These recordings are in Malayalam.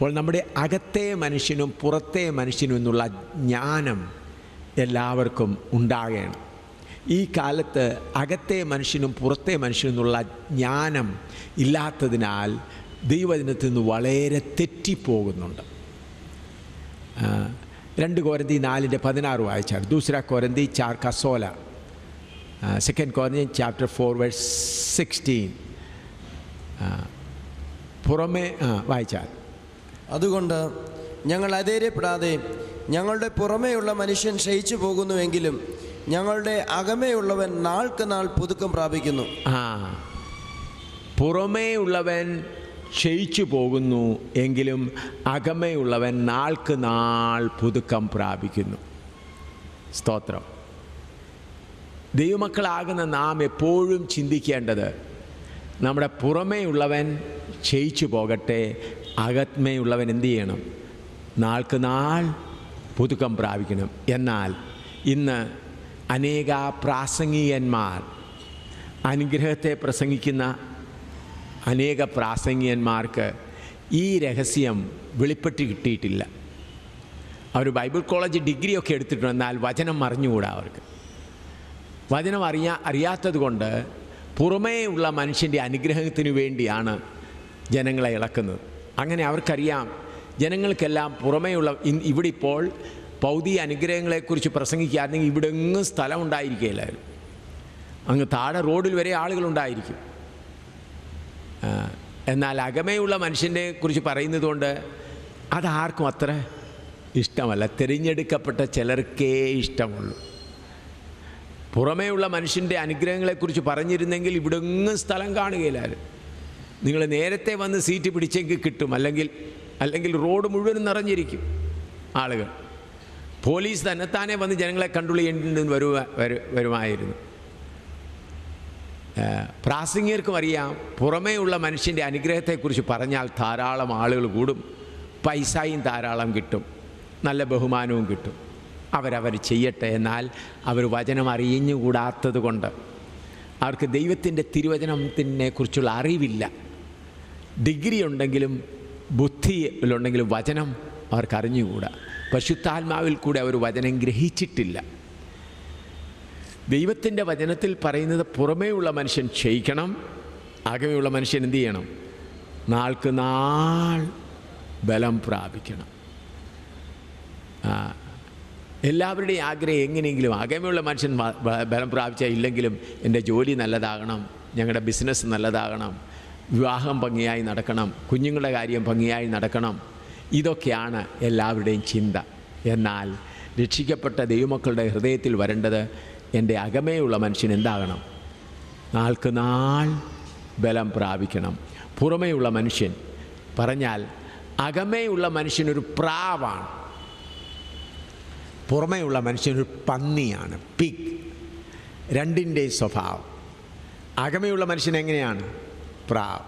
അപ്പോൾ നമ്മുടെ അകത്തെ മനുഷ്യനും പുറത്തെ മനുഷ്യനും എന്നുള്ള ജ്ഞാനം എല്ലാവർക്കും ഉണ്ടാകണം. ഈ കാലത്ത് അകത്തെ മനുഷ്യനും പുറത്തെ മനുഷ്യനും എന്നുള്ള ജ്ഞാനം ഇല്ലാത്തതിനാൽ ദൈവവചനത്തിൽ നിന്ന് വളരെ തെറ്റിപ്പോകുന്നുണ്ട്. 2 കൊരിന്തി 4:16 വായിച്ചാൽ, ദൂസര കൊരിന്തി 4 का 16, 2 Corinthians chapter 4 verse 16 പുറമേ വായിച്ചാൽ, അതുകൊണ്ട് ഞങ്ങൾ അധൈര്യപ്പെടാതെ ഞങ്ങളുടെ പുറമേയുള്ള മനുഷ്യൻ ക്ഷയിച്ചു പോകുന്നുവെങ്കിലും ഞങ്ങളുടെ അകമേയുള്ളവൻ നാൾക്ക് നാൾ പുതുക്കം പ്രാപിക്കുന്നു. പുറമേ ഉള്ളവൻ ക്ഷയിച്ചു പോകുന്നു എങ്കിലും അകമേയുള്ളവൻ നാൾക്ക് നാൾ പുതുക്കം പ്രാപിക്കുന്നു. സ്തോത്രം. ദൈവമക്കളാകുന്ന നാം എപ്പോഴും ചിന്തിക്കേണ്ടത്, നമ്മുടെ പുറമേയുള്ളവൻ ക്ഷയിച്ചു പോകട്ടെ, അകമേയുള്ളവൻ എന്തു ചെയ്യണം? നാൾക്ക് നാൾ പുതുക്കം പ്രാപിക്കണം. എന്നാൽ ഇന്ന് അനേക പ്രാസംഗികന്മാർ, അനുഗ്രഹത്തെ പ്രസംഗിക്കുന്ന അനേക പ്രാസംഗികന്മാർക്ക് ഈ രഹസ്യം വെളിപ്പെട്ട് കിട്ടിയിട്ടില്ല. അവർ ബൈബിൾ കോളേജ് ഡിഗ്രിയൊക്കെ എടുത്തിട്ടുണ്ട്, എന്നാൽ വചനം അറിഞ്ഞുകൂടാ. അവർക്ക് വചനം അറിയാത്തത് കൊണ്ട് പുറമേ ഉള്ള മനുഷ്യൻ്റെ അനുഗ്രഹത്തിന് വേണ്ടിയാണ് ജനങ്ങളെ ഇളക്കുന്നത്. അങ്ങനെ അവർക്കറിയാം, ജനങ്ങൾക്കെല്ലാം പുറമേയുള്ള ഇവിടെ ഇപ്പോൾ ഭൗതിക അനുഗ്രഹങ്ങളെക്കുറിച്ച് പ്രസംഗിക്കാമെങ്കിൽ ഇവിടെ എങ്ങും സ്ഥലം ഉണ്ടായിരിക്കുകയില്ലായിരുന്നു. അങ്ങ് താഴെ റോഡിൽ വരെ ആളുകളുണ്ടായിരിക്കും. എന്നാൽ അകമേയുള്ള മനുഷ്യനെ കുറിച്ച് പറയുന്നത് കൊണ്ട് അതാർക്കും അത്ര ഇഷ്ടമല്ല. തിരഞ്ഞെടുക്കപ്പെട്ട ചിലർക്കേ ഇഷ്ടമുള്ളൂ. പുറമേയുള്ള മനുഷ്യൻ്റെ അനുഗ്രഹങ്ങളെക്കുറിച്ച് പറഞ്ഞിരുന്നെങ്കിൽ ഇവിടെ എങ്ങും സ്ഥലം കാണുകയില്ലായിരുന്നു. നിങ്ങൾ നേരത്തെ വന്ന് സീറ്റ് പിടിച്ചെങ്കിൽ കിട്ടും, അല്ലെങ്കിൽ റോഡ് മുഴുവനും നിറഞ്ഞിരിക്കും ആളുകൾ. പോലീസ് തന്നെത്താനെ വന്ന് ജനങ്ങളെ കൺട്രോൾ ചെയ്യേണ്ടി വരുമായിരുന്നു. പ്രാസംഗികർക്കും അറിയാം, പുറമേ ഉള്ള മനുഷ്യൻ്റെ അനുഗ്രഹത്തെക്കുറിച്ച് പറഞ്ഞാൽ ധാരാളം ആളുകൾ കൂടും, പൈസയും ധാരാളം കിട്ടും, നല്ല ബഹുമാനവും കിട്ടും. അവരവർ ചെയ്യട്ടെ. എന്നാൽ അവർ വചനം അറിഞ്ഞുകൂടാത്തത് കൊണ്ട് അവർക്ക് ദൈവത്തിൻ്റെ തിരുവചനത്തിനെ കുറിച്ചുള്ള അറിവില്ല. ഡിഗ്രി ഉണ്ടെങ്കിലും ബുദ്ധിയിലുണ്ടെങ്കിലും വചനം അവർക്ക് അറിഞ്ഞുകൂടാ. പരിശുദ്ധാത്മാവിൽ കൂടെ അവർ വചനം ഗ്രഹിച്ചിട്ടില്ല. ദൈവത്തിൻ്റെ വചനത്തിൽ പറയുന്നത് പുറമേയുള്ള മനുഷ്യൻ ക്ഷയിക്കണം, അകമേയുള്ള മനുഷ്യൻ എന്തു ചെയ്യണം? നാൾക്ക് നാൾ ബലം പ്രാപിക്കണം. എല്ലാവരുടെയും ആഗ്രഹം എങ്ങനെയെങ്കിലും അകമേയുള്ള മനുഷ്യൻ ബലം പ്രാപിച്ചാൽ ഇല്ലെങ്കിലും എൻ്റെ ജോലി നല്ലതാകണം, ഞങ്ങളുടെ ബിസിനസ് നല്ലതാകണം, വിവാഹം ഭംഗിയായി നടക്കണം, കുഞ്ഞുങ്ങളുടെ കാര്യം ഭംഗിയായി നടക്കണം. ഇതൊക്കെയാണ് എല്ലാവരുടെയും ചിന്ത. എന്നാൽ രക്ഷിക്കപ്പെട്ട ദൈവമക്കളുടെ ഹൃദയത്തിൽ വരേണ്ടത്, എൻ്റെ അകമേയുള്ള മനുഷ്യൻ എന്താകണം? നാൾക്ക് നാൾ ബലം പ്രാപിക്കണം. പുറമേയുള്ള മനുഷ്യൻ പറഞ്ഞാൽ അകമേയുള്ള മനുഷ്യനൊരു പ്രാവാണ്, പുറമേയുള്ള മനുഷ്യനൊരു പന്നിയാണ്, പിഗ്. രണ്ടിൻ്റെ സ്വഭാവം. അകമേയുള്ള മനുഷ്യൻ എങ്ങനെയാണ്? പ്രാവ്,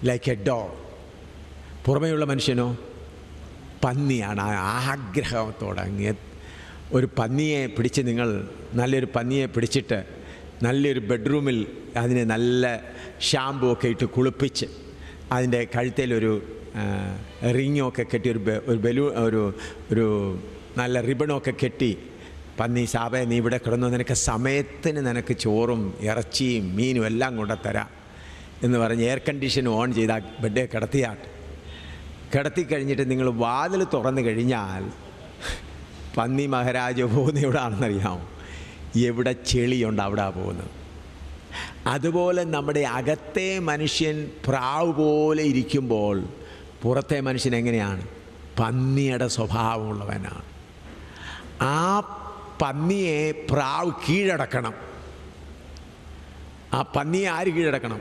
ലൈക്ക് എ ഡോഗ്. പുറമേയുള്ള മനുഷ്യനോ പന്നിയാണ്. ആഗ്രഹത്തോടെ ഒരു പന്നിയെ പിടിച്ച്, നിങ്ങൾ നല്ലൊരു പന്നിയെ പിടിച്ചിട്ട് നല്ലൊരു ബെഡ്റൂമിൽ അതിനെ നല്ല ഷാമ്പൂ ഒക്കെ ഇട്ട് കുളിപ്പിച്ച് അതിൻ്റെ കഴുത്തേലൊരു റിങ്ങൊക്കെ കെട്ടി, ഒരു നല്ല റിബണൊക്കെ കെട്ടി, പന്നി സാബേ നീ ഇവിടെ കിടന്നു, നിനക്ക് സമയത്തിന് നിനക്ക് ചോറും ഇറച്ചിയും മീനും എല്ലാം കൊണ്ടുതരാം എന്ന് പറഞ്ഞ് എയർ കണ്ടീഷൻ ഓൺ ചെയ്താൽ ബെഡേ കിടത്തി കഴിഞ്ഞിട്ട് നിങ്ങൾ വാതിൽ തുറന്നു കഴിഞ്ഞാൽ പന്നി മഹാരാജ് പോകുന്ന എവിടെയാണെന്നറിയാമോ? എവിടെ ചെളിയുണ്ട് അവിടെ പോകുന്നത്. അതുപോലെ നമ്മുടെ അകത്തെ മനുഷ്യൻ പ്രാവ് പോലെ ഇരിക്കുമ്പോൾ പുറത്തെ മനുഷ്യൻ എങ്ങനെയാണ്? പന്നിയുടെ സ്വഭാവമുള്ളവനാണ്. ആ പന്നിയെ പ്രാവ് കീഴടക്കണം. ആ പന്നിയെ ആര് കീഴടക്കണം?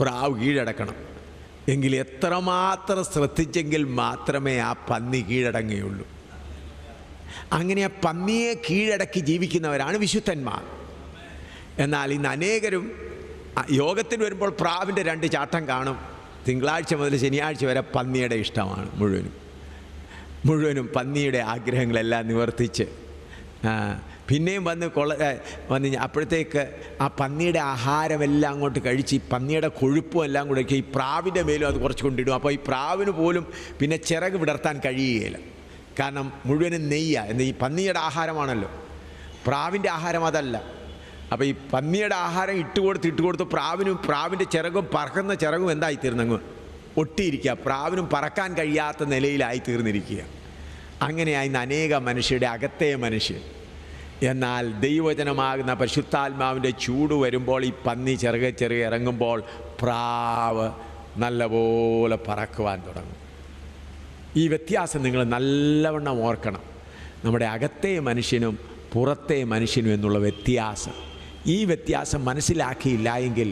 പ്രാവ് കീഴടക്കണം. എങ്കിൽ എത്രമാത്രം ശ്രദ്ധിച്ചെങ്കിൽ മാത്രമേ ആ പന്നി കീഴടങ്ങുകയുള്ളൂ. അങ്ങനെ ആ പന്നിയെ കീഴടക്കി ജീവിക്കുന്നവരാണ് വിശുദ്ധന്മാർ. എന്നാൽ ഇന്ന് അനേകരും യോഗത്തിന് വരുമ്പോൾ പ്രാവിൻ്റെ 2 ചാട്ടം കാണും. തിങ്കളാഴ്ച മുതൽ ശനിയാഴ്ച വരെ പന്നിയുടെ ഇഷ്ടമാണ് മുഴുവനും പന്നിയുടെ ആഗ്രഹങ്ങളെല്ലാം നിവർത്തിച്ച് പിന്നെയും വന്ന് അപ്പോഴത്തേക്ക് ആ പന്നിയുടെ ആഹാരമെല്ലാം അങ്ങോട്ട് കഴിച്ച് ഈ പന്നിയുടെ കൊഴുപ്പും എല്ലാം കൂടെ ഈ പ്രാവിൻ്റെ മേലും അത് കുറച്ച് കൊണ്ടിടും. അപ്പോൾ ഈ പ്രാവിന് പോലും പിന്നെ ചിറക് വിടർത്താൻ കഴിയുകയില്ല, കാരണം മുഴുവനും നെയ്യാണ്. എന്ന് ഈ പന്നിയുടെ ആഹാരമാണല്ലോ, പ്രാവിൻ്റെ ആഹാരം അതല്ല. അപ്പോൾ ഈ പന്നിയുടെ ആഹാരം ഇട്ടുകൊടുത്ത് പ്രാവിൻ്റെ ചിറകും പറക്കുന്ന ചിറകും എന്തായിത്തീർന്നങ്ങ് ഒട്ടിയിരിക്കുക, പ്രാവിനും പറക്കാൻ കഴിയാത്ത നിലയിലായി തീർന്നിരിക്കുക. അങ്ങനെയായിരുന്നു അനേക മനുഷ്യരുടെ അകത്തെ മനുഷ്യൻ. എന്നാൽ ദൈവവചനമാകുന്ന പരിശുദ്ധാത്മാവിൻ്റെ ചൂട് വരുമ്പോൾ ഈ പന്നി ചെറുകെ ഇറങ്ങുമ്പോൾ പ്രാവ് നല്ലപോലെ പറക്കുവാൻ തുടങ്ങും. ഈ വ്യത്യാസം നിങ്ങൾ നല്ലവണ്ണം ഓർക്കണം. നമ്മുടെ അകത്തെ മനുഷ്യനും പുറത്തെ മനുഷ്യനും എന്നുള്ള വ്യത്യാസം, ഈ വ്യത്യാസം മനസ്സിലാക്കിയില്ല എങ്കിൽ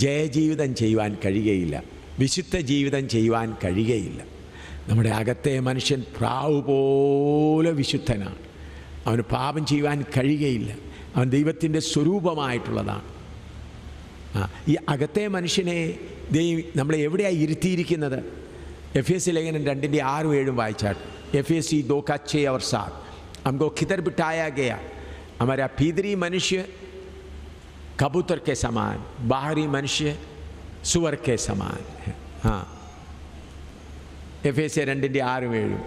ജയജീവിതം ചെയ്യുവാൻ കഴിയുകയില്ല, വിശുദ്ധ ജീവിതം ചെയ്യുവാൻ കഴിയുകയില്ല. നമ്മുടെ അകത്തെ മനുഷ്യൻ പ്രാവ് പോലെ വിശുദ്ധനാണ്, അവന് പാപം ചെയ്യുവാൻ കഴിയുകയില്ല, അവൻ ദൈവത്തിൻ്റെ സ്വരൂപമായിട്ടുള്ളതാണ്. ഈ അകത്തെ മനുഷ്യനെ നമ്മളെ എവിടെയാണ് ഇരുത്തിയിരിക്കുന്നത്? എഫേസ്യ ലേഖനം 2:6-7 വായിച്ചാട്ട്. एफएसी 2:6 और 7 हमको किधर बिठाया गया? हमारा भीतरी मनुष्य कबूतर के समान, बाहरी मनुष्य सुअर के समान है. हाँ, एफएसी 2:6-7.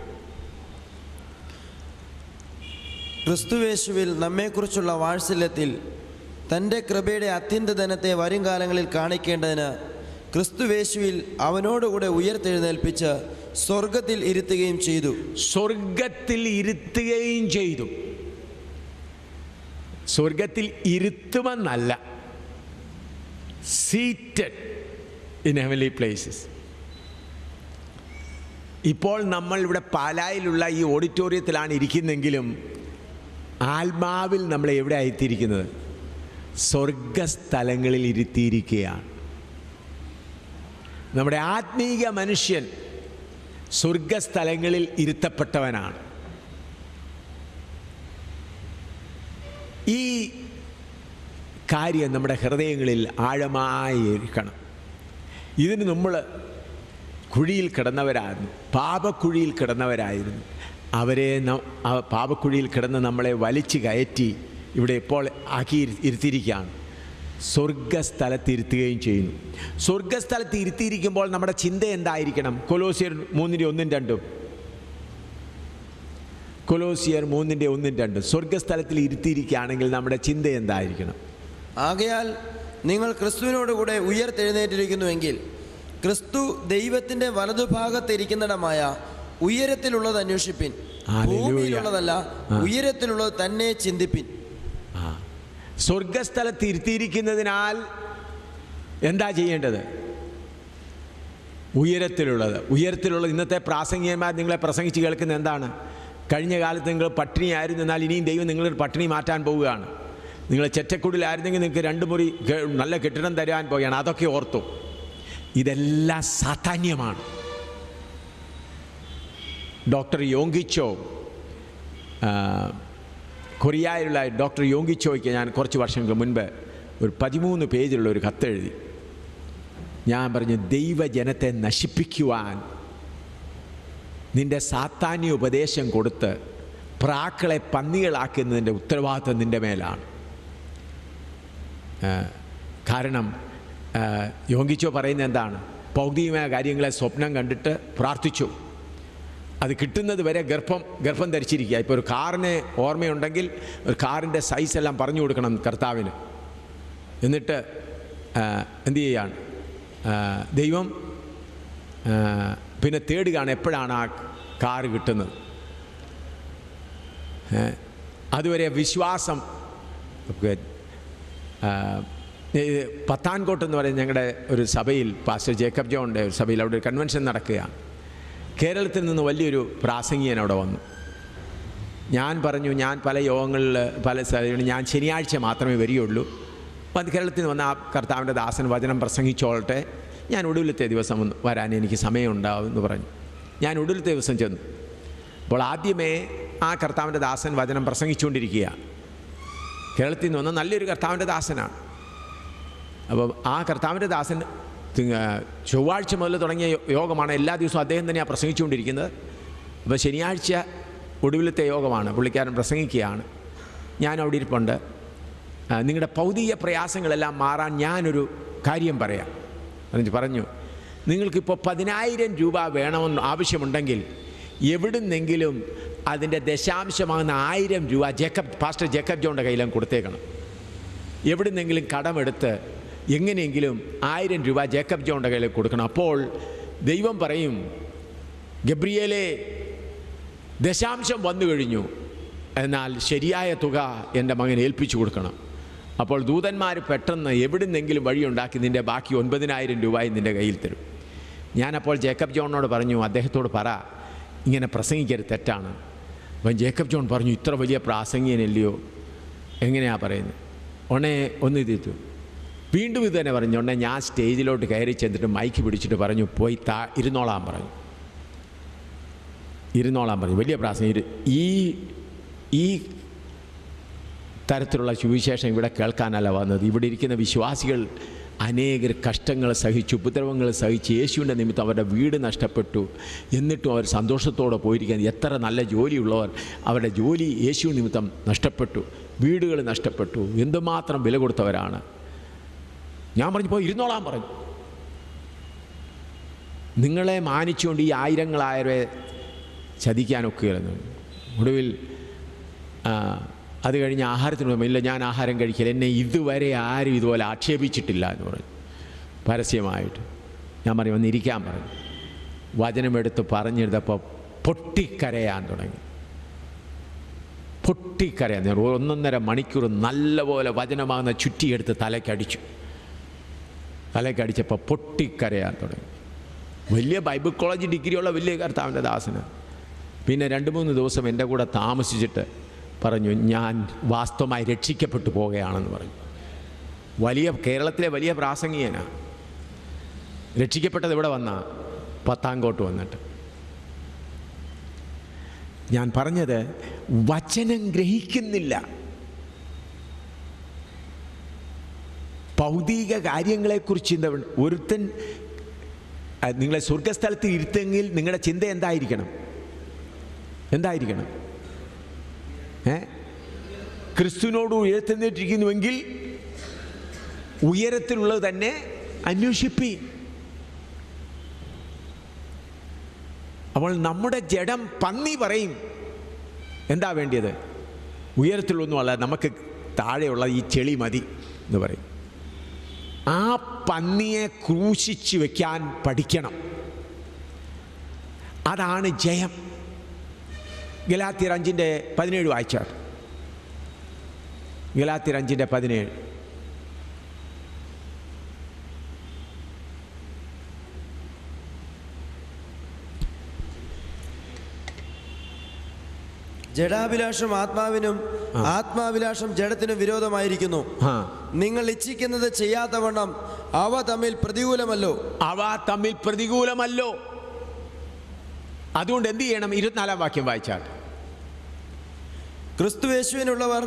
ക്രിസ്തുവേശുവിൽ നമ്മെക്കുറിച്ചുള്ള വാത്സല്യത്തിൽ തൻ്റെ കൃപയുടെ അത്യന്തധനത്തെ വരും കാലങ്ങളിൽ കാണിക്കേണ്ടതിന് ക്രിസ്തുവേശുവിൽ അവനോടുകൂടെ ഉയർത്തെഴുന്നേൽപ്പിച്ച് സ്വർഗത്തിൽ ഇരുത്തുകയും ചെയ്തു. സ്വർഗത്തിൽ ഇരുത്തുകയും ചെയ്തു. സ്വർഗത്തിൽ ഇരുത്തുമെന്നല്ല, സീറ്റഡ് ഇൻ ഹെവൻലി പ്ലേസസ്. ഇപ്പോൾ നമ്മൾ ഇവിടെ പാലായിലുള്ള ഈ ഓഡിറ്റോറിയത്തിലാണ് ഇരിക്കുന്നെങ്കിലും ആത്മാവിൽ നമ്മളെ എവിടെ ആയിത്തിരിക്കുന്നത്? സ്വർഗസ്ഥലങ്ങളിൽ ഇരുത്തിയിരിക്കുകയാണ്. നമ്മുടെ ആത്മീക മനുഷ്യൻ സ്വർഗസ്ഥലങ്ങളിൽ ഇരുത്തപ്പെട്ടവനാണ്. ഈ കാര്യം നമ്മുടെ ഹൃദയങ്ങളിൽ ആഴമായി ഇരിക്കണം. ഇതിന് നമ്മൾ കുഴിയിൽ കിടന്നവരായിരുന്നു, പാപക്കുഴിയിൽ കിടന്നവരായിരുന്നു. അവരെ പാപക്കുഴിയിൽ കിടന്ന് നമ്മളെ വലിച്ചു കയറ്റി ഇവിടെ ഇപ്പോൾ ആക്കി ഇരുത്തിയിരിക്കുകയാണ്. സ്വർഗസ്ഥലത്ത് ഇരുത്തുകയും ചെയ്യുന്നു. സ്വർഗസ്ഥലത്ത് ഇരുത്തിയിരിക്കുമ്പോൾ നമ്മുടെ ചിന്ത എന്തായിരിക്കണം? കൊലോസിയർ 3:1-2. കൊലോസിയർ 3:1-2. സ്വർഗസ്ഥലത്തിൽ ഇരുത്തിയിരിക്കുകയാണെങ്കിൽ നമ്മുടെ ചിന്ത എന്തായിരിക്കണം? ആകയാൽ നിങ്ങൾ ക്രിസ്തുവിനോടുകൂടെ ഉയർത്തെഴുന്നേറ്റിരിക്കുന്നുവെങ്കിൽ ക്രിസ്തു ദൈവത്തിൻ്റെ വലതുഭാഗത്തിരിക്കുന്നിടമായ ഉയരത്തിലുള്ളത് അന്വേഷിപ്പിൻ, ഭൂമിയിലുള്ളതല്ല ഉയരത്തിലുള്ളത് തന്നെ ചിന്തിപ്പിൻ. സ്വർഗസ്ഥലത്ത് ഇരുത്തിയിരിക്കുന്നതിനാൽ എന്താ ചെയ്യേണ്ടത്? ഉയരത്തിലുള്ളത്. ഇന്നത്തെ പ്രാസംഗികന്മാർ നിങ്ങളെ പ്രസംഗിച്ച് കേൾക്കുന്നത് എന്താണ്? കഴിഞ്ഞ കാലത്ത് നിങ്ങൾ പട്ടിണിയായിരുന്നു, എന്നാൽ ഇനിയും ദൈവം നിങ്ങളൊരു പട്ടിണി മാറ്റാൻ പോവുകയാണ്. നിങ്ങൾ ചെറ്റക്കുടിലായിരുന്നെങ്കിൽ നിങ്ങൾക്ക് 2 മുറി നല്ല കെട്ടിടം തരാൻ പോവുകയാണ്. അതൊക്കെ ഓർത്തു. ഇതെല്ലാം സാധാന്യമാണ്. ഡോക്ടർ യോങ്കിച്ചോ, കൊറിയയിലുള്ള ഡോക്ടർ യോങ്കിച്ചോയ്ക്ക് ഞാൻ കുറച്ച് വർഷങ്ങൾക്ക് മുൻപ് ഒരു 13 പേജുള്ള ഒരു കത്തെഴുതി. ഞാൻ പറഞ്ഞു, ദൈവജനത്തെ നശിപ്പിക്കുവാൻ നിൻ്റെ സാത്താന്യ ഉപദേശം കൊടുത്ത് പ്രാക്കളെ പന്നികളാക്കുന്നതിൻ്റെ ഉത്തരവാദിത്വം നിൻ്റെ മേലാണ്. കാരണം യോങ്കിച്ചോ പറയുന്നത് എന്താണ്? ഭൗതികമായ കാര്യങ്ങളെ സ്വപ്നം കണ്ടിട്ട് പ്രാർത്ഥിച്ചു, അത് കിട്ടുന്നത് വരെ ഗർഭം ധരിച്ചിരിക്കുക. ഇപ്പോൾ ഒരു കാറിന് ഓർമ്മയുണ്ടെങ്കിൽ ഒരു കാറിൻ്റെ സൈസെല്ലാം പറഞ്ഞു കൊടുക്കണം കർത്താവിന്. എന്നിട്ട് എന്തു ചെയ്യുകയാണ്? ദൈവം പിന്നെ തേടുകയാണ് എപ്പോഴാണ് ആ കാറ് കിട്ടുന്നത്. അതുവരെ വിശ്വാസം. പത്താൻകോട്ട് എന്ന് പറയുന്ന ഞങ്ങളുടെ ഒരു സഭയിൽ, പാസ്റ്റർ ജേക്കബ് ജോണിൻ്റെ ഒരു സഭയിൽ അവിടെ ഒരു കൺവെൻഷൻ നടക്കുകയാണ്. കേരളത്തിൽ നിന്ന് വലിയൊരു പ്രാസംഗികൻ അവിടെ വന്നു. ഞാൻ പറഞ്ഞു, ഞാൻ പല യോഗങ്ങളിൽ പല സ്ഥലങ്ങളിൽ ഞാൻ ശനിയാഴ്ച മാത്രമേ വരികയുള്ളൂ. അപ്പം കേരളത്തിൽ വന്ന ആ കർത്താവിൻ്റെ ദാസൻ വചനം പ്രസംഗിച്ചോളട്ടെ, ഞാൻ ഒടുവിലത്തെ ദിവസം വരാൻ എനിക്ക് സമയമുണ്ടാവും എന്ന് പറഞ്ഞു. ഞാൻ ഒടുവിലത്തെ ദിവസം ചെന്നു. അപ്പോൾ ആദ്യമേ ആ കർത്താവിൻ്റെ ദാസൻ വചനം പ്രസംഗിച്ചുകൊണ്ടിരിക്കുക. കേരളത്തിൽ നിന്ന് വന്ന നല്ലൊരു കർത്താവിൻ്റെ ദാസനാണ്. അപ്പോൾ ആ കർത്താവിൻ്റെ ദാസൻ ചൊവ്വാഴ്ച മുതൽ തുടങ്ങിയ യോഗമാണ്. എല്ലാ ദിവസവും അദ്ദേഹം തന്നെയാണ് പ്രസംഗിച്ചുകൊണ്ടിരിക്കുന്നത്. അപ്പോൾ ശനിയാഴ്ച ഒടുവിലത്തെ യോഗമാണ്, പുള്ളിക്കാരൻ പ്രസംഗിക്കുകയാണ്. ഞാൻ അവിടെ ഇരിപ്പുണ്ട്, നിങ്ങളുടെ ഭൗതിക പ്രയാസങ്ങളെല്ലാം മാറാൻ ഞാനൊരു കാര്യം പറയാം. എന്നിട്ട് പറഞ്ഞു, നിങ്ങൾക്കിപ്പോൾ 10,000 രൂപ വേണമെന്ന് ആവശ്യമുണ്ടെങ്കിൽ എവിടുന്നെങ്കിലും അതിൻ്റെ ദശാംശമാകുന്ന 1000 രൂപ പാസ്റ്റർ ജേക്കബ് ജോണിൻ്റെ കയ്യിലും കൊടുത്തേക്കണം. എവിടുന്നെങ്കിലും കടമെടുത്ത് എങ്ങനെയെങ്കിലും 1000 രൂപ ജേക്കബ് ജോണിൻ്റെ കയ്യിൽ കൊടുക്കണം. അപ്പോൾ ദൈവം പറയും, ഗബ്രിയേലേ, ദശാംശം വന്നു കഴിഞ്ഞു, എന്നാൽ ശരിയായ തുക എൻ്റെ മകൻ ഏൽപ്പിച്ചു കൊടുക്കണം. അപ്പോൾ ദൂതന്മാർ പെട്ടെന്ന് എവിടുന്നെങ്കിലും വഴിയുണ്ടാക്കി നിൻ്റെ ബാക്കി 9,000 രൂപയും നിൻ്റെ കയ്യിൽ തരും. ഞാനപ്പോൾ ജേക്കബ് ജോണിനോട് പറഞ്ഞു, അദ്ദേഹത്തോട് പറ, ഇങ്ങനെ പ്രസംഗിക്കരുത്, തെറ്റാണ്. അപ്പം ജേക്കബ് ജോൺ പറഞ്ഞു, ഇത്ര വലിയ പ്രാസംഗികനല്ലയോ, എങ്ങനെയാണ് പറയുന്നത്? ഉടനെ ഒന്ന് തീർത്തു. വീണ്ടും ഇത് തന്നെ പറഞ്ഞു. ഉടനെ ഞാൻ സ്റ്റേജിലോട്ട് കയറി ചെന്നിട്ട് മൈക്ക് പിടിച്ചിട്ട് പറഞ്ഞു, പോയി ഇരുന്നോളാൻ പറഞ്ഞു. വലിയ പ്രാസംഗികർ ഈ തരത്തിലുള്ള സുവിശേഷം ഇവിടെ കേൾക്കാനല്ല വന്നത്. ഇവിടെ ഇരിക്കുന്ന വിശ്വാസികൾ അനേകർ കഷ്ടങ്ങൾ സഹിച്ചു, ഉപദ്രവങ്ങൾ സഹിച്ച് യേശുവിൻ്റെ നിമിത്തം അവരുടെ വീട് നഷ്ടപ്പെട്ടു. എന്നിട്ടും അവർ സന്തോഷത്തോടെ പോയിരിക്കുന്നത്. എത്ര നല്ല ജോലിയുള്ളവർ അവരുടെ ജോലി യേശു നിമിത്തം നഷ്ടപ്പെട്ടു, വീടുകൾ നഷ്ടപ്പെട്ടു. എന്തുമാത്രം വില കൊടുത്തവരാണ്. ഞാൻ പറഞ്ഞു, പോയി ഇരുന്നോളാൻ പറഞ്ഞു. നിങ്ങളെ മാനിച്ചുകൊണ്ട് ഈ ആയിരങ്ങളായവരെ ചതിക്കാനൊക്കെയായിരുന്നു. ഒടുവിൽ അത് കഴിഞ്ഞ് ആഹാരത്തിന് ഇല്ല, ഞാൻ ആഹാരം കഴിക്കില്ല, എന്നെ ഇതുവരെ ആരും ഇതുപോലെ ആക്ഷേപിച്ചിട്ടില്ല എന്ന് പറഞ്ഞു പരസ്യമായിട്ട്. ഞാൻ പറഞ്ഞു, വന്നിരിക്കാൻ പറഞ്ഞു. വചനമെടുത്ത് പറഞ്ഞെടുത്തപ്പോൾ പൊട്ടിക്കരയാൻ തുടങ്ങി. പൊട്ടിക്കരയാൻ 1.5 മണിക്കൂർ നല്ലപോലെ വചനമാകുന്ന ചുറ്റിയെടുത്ത് തലക്കടിച്ചപ്പോൾ പൊട്ടിക്കരയാൻ തുടങ്ങി. വലിയ ബൈബിൾ കോളേജ് ഡിഗ്രിയുള്ള വലിയ കർത്താവിൻ്റെ ദാസന്. പിന്നെ 2-3 ദിവസം എൻ്റെ കൂടെ താമസിച്ചിട്ട് പറഞ്ഞു, ഞാൻ വാസ്തവമായി രക്ഷിക്കപ്പെട്ടു പോകുകയാണെന്ന് പറഞ്ഞു. കേരളത്തിലെ വലിയ പ്രാസംഗികനാണ്. രക്ഷിക്കപ്പെട്ടത് ഇവിടെ വന്ന പത്താങ്കോട്ട് വന്നിട്ട്. ഞാൻ പറഞ്ഞത്, വചനം ഗ്രഹിക്കുന്നില്ല. ഭൗതിക കാര്യങ്ങളെക്കുറിച്ച് ഒരുത്തൻ നിങ്ങളെ സ്വർഗസ്ഥലത്ത് ഇരുത്തെങ്കിൽ നിങ്ങളുടെ ചിന്ത എന്തായിരിക്കണം? ക്രിസ്തുവിനോട് ഉയർത്തുന്നിട്ടിരിക്കുന്നുവെങ്കിൽ ഉയരത്തിലുള്ളത് തന്നെ അന്വേഷിപ്പി. അപ്പോൾ നമ്മുടെ ജഡം പന്നി പറയും, എന്താ വേണ്ടിയത്? ഉയരത്തിലൊന്നുമല്ല, നമുക്ക് താഴെയുള്ള ഈ ചെളി മതി എന്ന് പറയും. ആ പന്നിയെ ക്രൂശിച്ച് വയ്ക്കാൻ പഠിക്കണം. അതാണ് ജയം. ഗലാത്യർ 5:17 വായിച്ചാൽ. ഗലാത്യർ 5:17. ജഡാഭിലാഷം ആത്മാവിനും ആത്മാഭിലാഷം ജഡത്തിനും വിരോധമായിരിക്കുന്നു. നിങ്ങൾ ഇച്ഛിക്കുന്നത് ചെയ്യാത്തവണ്ണം അവ തമ്മിൽ പ്രതികൂലമല്ലോ. അതുകൊണ്ട് എന്ത് ചെയ്യണം? 24-ാം വാക്യം വായിച്ചാൽ. ക്രിസ്തുയേശുവിനുള്ളവർ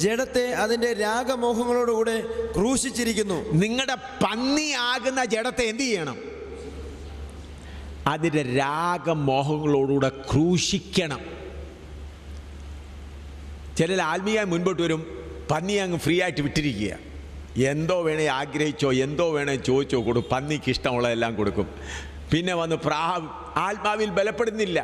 ജഡത്തെ അതിന്റെ രാഗമോഹങ്ങളോടുകൂടെ ക്രൂശിച്ചിരിക്കുന്നു. നിങ്ങളുടെ പന്നിയാകുന്ന ജഡത്തെ എന്ത് ചെയ്യണം? അതിൻ്റെ രാഗമോഹങ്ങളോടുകൂടെ ക്രൂശിക്കണം. ചിലർ ആത്മീയമായി മുൻപോട്ട് വരും, പന്നിയെ അങ്ങ് ഫ്രീ ആയിട്ട് വിട്ടിരിക്കുക. എന്തോ വേണേ ആഗ്രഹിച്ചോ, എന്തോ വേണേ ചോദിച്ചോ കൊടുക്കും. പന്നിക്ക് ഇഷ്ടമുള്ളതെല്ലാം കൊടുക്കും. പിന്നെ വന്ന് ആത്മാവിൽ ബലപ്പെടുന്നില്ല.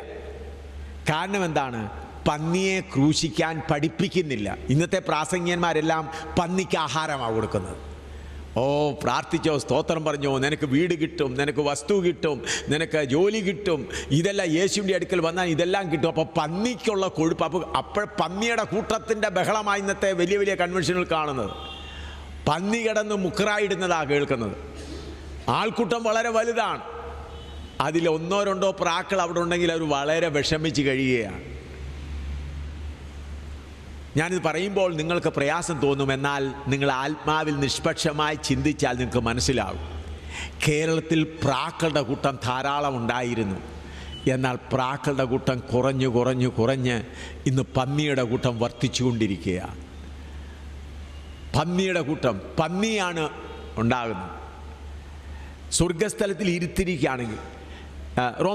കാരണം എന്താണ്? പന്നിയെ ക്രൂശിക്കാൻ പഠിപ്പിക്കുന്നില്ല. ഇന്നത്തെ പ്രാസംഗികന്മാരെല്ലാം പന്നിക്ക് ആഹാരമാണ് കൊടുക്കുന്നത്. പ്രാർത്ഥിച്ചോ, സ്തോത്രം പറഞ്ഞോ, നിനക്ക് വീട് കിട്ടും, നിനക്ക് വസ്തു കിട്ടും, നിനക്ക് ജോലി കിട്ടും, ഇതെല്ലാം യേശുവിൻ്റെ അടുക്കൽ വന്നാൽ ഇതെല്ലാം കിട്ടും. അപ്പോൾ പന്നിക്കുള്ള കൊഴുപ്പ്. അപ്പോൾ പന്നിയുടെ കൂട്ടത്തിൻ്റെ ബഹളമായി ഇന്നത്തെ വലിയ വലിയ കൺവെൻഷനുകൾ കാണുന്നത്. പന്നി കിടന്ന് മുക്കറായിടുന്നതാണ് കേൾക്കുന്നത്. ആൾക്കൂട്ടം വളരെ വലുതാണ്. അതിൽ 1-2 പ്രാക്കൾ അവിടെ ഉണ്ടെങ്കിൽ അവർ വളരെ വിഷമിച്ച് കഴിയുകയാണ്. ഞാനിത് പറയുമ്പോൾ നിങ്ങൾക്ക് പ്രയാസം തോന്നും. എന്നാൽ നിങ്ങൾ ആത്മാവിൽ നിഷ്പക്ഷമായി ചിന്തിച്ചാൽ നിങ്ങൾക്ക് മനസ്സിലാവും. കേരളത്തിൽ പ്രാക്കളുടെ കൂട്ടം ധാരാളം ഉണ്ടായിരുന്നു. എന്നാൽ പ്രാക്കളുടെ കൂട്ടം കുറഞ്ഞ് ഇന്ന് പന്നിയുടെ കൂട്ടം വർദ്ധിച്ചുകൊണ്ടിരിക്കുകയാണ്. പന്നിയാണ് ഉണ്ടാകുന്നത്. സ്വർഗസ്ഥലത്തിൽ ഇരുത്തിരിക്കുകയാണെങ്കിൽ